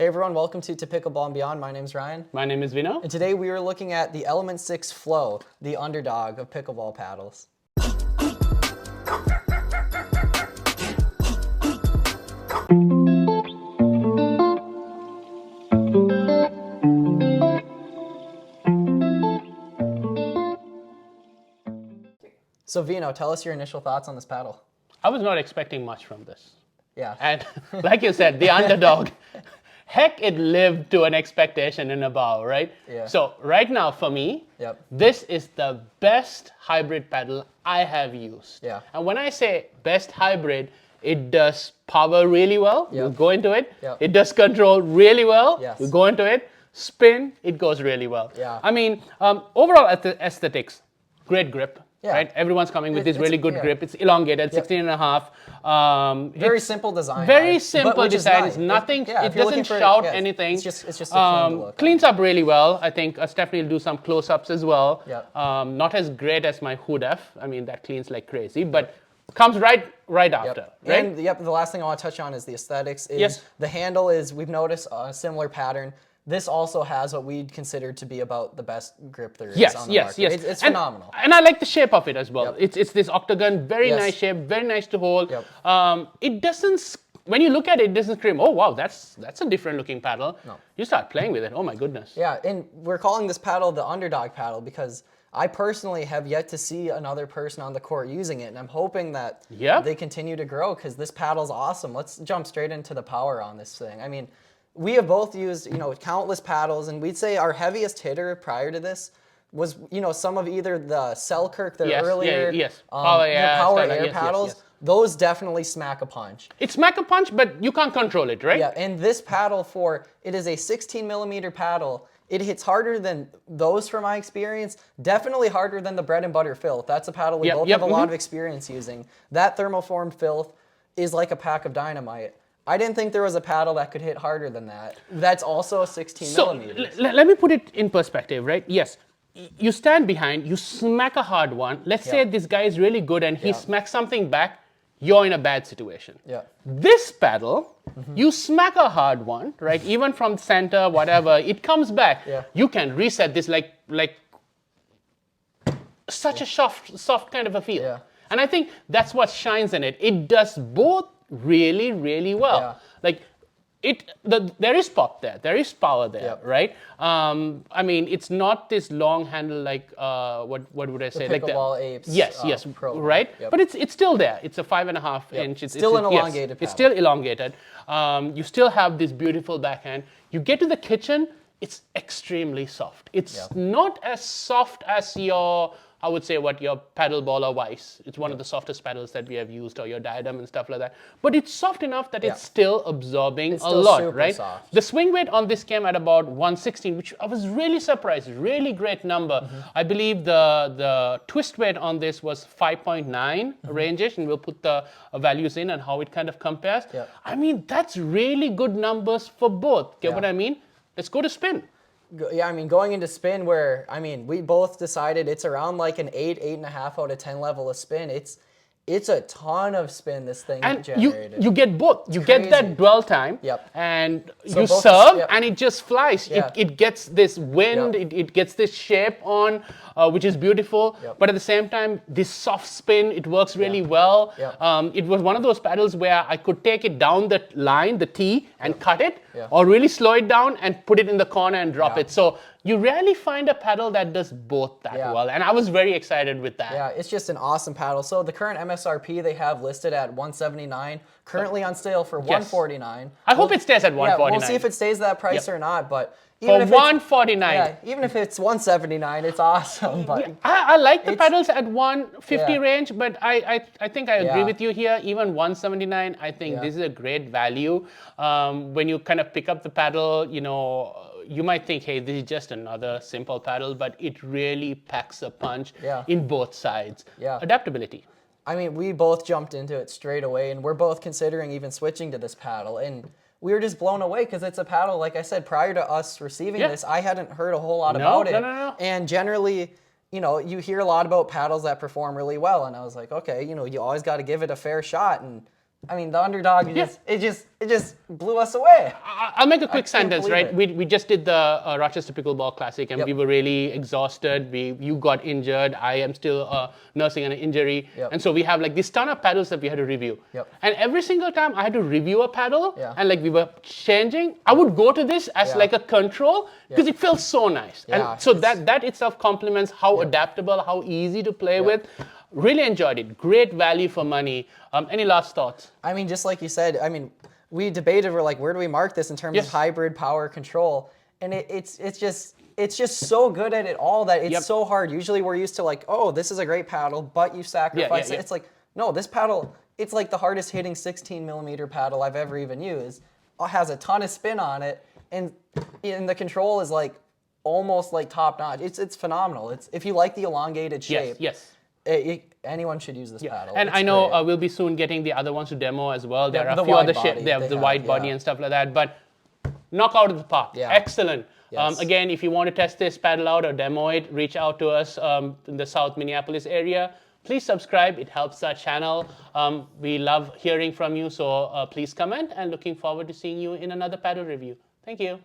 Hey everyone, welcome to Pickleball and Beyond. My name's Ryan. My name is Vino. And today we are looking at the Element 6 Flow, the underdog of pickleball paddles. So Vino, tell us your initial thoughts on this paddle. I was not expecting much from this. Yeah. And like you said, the underdog, heck, it lived to an expectation and above, right? Yeah. So right now for me, this is the best hybrid paddle I have used. Yeah. And when I say best hybrid, it does power really well. We'll go into it. It does control really well. Yes. We'll go into it. Spin, it goes really well. Yeah. I mean, overall aesthetics, great grip. Yeah. Right? Everyone's coming with this really good grip. It's elongated, 16 and a half. Very simple design. Very simple design. Nice. Nothing. It doesn't shout anything. It's just a clean look. Cleans up really well. I think Stephanie will do some close-ups as well. Yeah. Not as great as my Hood F. I mean, that cleans like crazy, but comes right after. Right? And the last thing I want to touch on is the aesthetics. The handle is, we've noticed a similar pattern. This also has what we'd consider to be about the best grip there is on the market. Yes. It's phenomenal. And I like the shape of it as well. It's this octagon, very nice shape, very nice to hold. It doesn't, when you look at it, it doesn't scream, oh wow, that's a different looking paddle. No. You start playing with it, oh my goodness. Yeah, and we're calling this paddle the underdog paddle because I personally have yet to see another person on the court using it, and I'm hoping that they continue to grow because this paddle's awesome. Let's jump straight into the power on this thing. I mean, we have both used, countless paddles, and we'd say our heaviest hitter prior to this was, some of either the Selkirk, the earlier power air paddles. Those definitely smack a punch. It smack a punch, but you can't control it, right? Yeah, and this paddle it is a 16 millimeter paddle. It hits harder than those from my experience, definitely harder than the bread and butter filth. That's a paddle we both have a lot of experience using. That thermoformed filth is like a pack of dynamite. I didn't think there was a paddle that could hit harder than that. That's also 16 millimeters. Let me put it in perspective, right? Yes, you stand behind, you smack a hard one. Let's say this guy is really good and he smacks something back, you're in a bad situation. Yeah. This paddle, you smack a hard one, right? Even from center, whatever, it comes back. Yeah. You can reset this like such a soft kind of a feel. Yeah. And I think that's what shines in it. It does both really, really well. Yeah. Like there is pop there, there is power there, right? I mean, it's not this long handle like what would I say? The Pickleball Apes. Yes, Pro, right? But it's still there. It's a 5.5 inch. It's still an elongated paddle. It's still elongated. You still have this beautiful backhand. You get to the kitchen, it's extremely soft. It's not as soft as your, I would say, your paddle ball or Vice. It's one of the softest paddles that we have used, or your Diadem and stuff like that. But it's soft enough that it's still absorbing a lot, right? Soft. The swing weight on this came at about 116, which I was really surprised. Really great number. I believe the twist weight on this was 5.9 range-ish, and we'll put the values in and how it kind of compares. I mean, that's really good numbers for both. Get what I mean? Let's go to spin. Yeah, I mean, going into spin where, we both decided it's around like an 8.5 out of 10 level of spin. It's a ton of spin this thing generated. You get both. You get that dwell time, and So you both serve, and it just flies. Yeah. It gets this wind, it gets this shape on, which is beautiful. But at the same time, this soft spin, it works really well. It was one of those paddles where I could take it down the line, the tee, and cut it, or really slow it down and put it in the corner and drop it. So you rarely find a paddle that does both that well, and I was very excited with that. Yeah, it's just an awesome paddle. So the current MSRP they have listed at $179, currently on sale for $149. I hope it stays at $149. Yeah, we'll see if it stays that price or not, but even for $149. Even if it's $179, it's awesome. But I like the paddles at $150 range, but I think I agree with you here. Even $179, I think this is a great value. When you kind of pick up the paddle, you might think, hey, this is just another simple paddle, but it really packs a punch in both sides. Adaptability. I mean, we both jumped into it straight away, and we're both considering even switching to this paddle. And we were just blown away because it's a paddle, like I said, prior to us receiving this, I hadn't heard a whole lot about it. No. And generally, you hear a lot about paddles that perform really well. And I was like, okay, you always got to give it a fair shot. And I mean, the Underdog, it just blew us away. I'll make a quick sentence, right? We just did the Rochester Pickleball Classic, and we were really exhausted. You got injured. I am still nursing an injury. And so we have like this ton of paddles that we had to review. And every single time I had to review a paddle, and like we were changing, I would go to this as like a control, because it feels so nice. And so that itself complements how adaptable, how easy to play with. Really enjoyed it. Great value for money. Any last thoughts? I mean, just like you said, I mean, we debated, we're like, where do we mark this in terms of hybrid power control? And it's just so good at it all that it's so hard. Usually we're used to like, oh, this is a great paddle, but you sacrifice it. It's like, no, this paddle, it's like the hardest hitting 16 millimeter paddle I've ever even used. It has a ton of spin on it, and the control is like almost like top notch. It's phenomenal. It's if you like the elongated shape. Anyone should use this paddle. And I know we'll be soon getting the other ones to demo as well. There are a few other shapes. They have the wide body and stuff like that. But knock out of the park. Excellent. Again, if you want to test this paddle out or demo it, reach out to us in the South Minneapolis area. Please subscribe. It helps our channel. We love hearing from you. So please comment, and looking forward to seeing you in another paddle review. Thank you.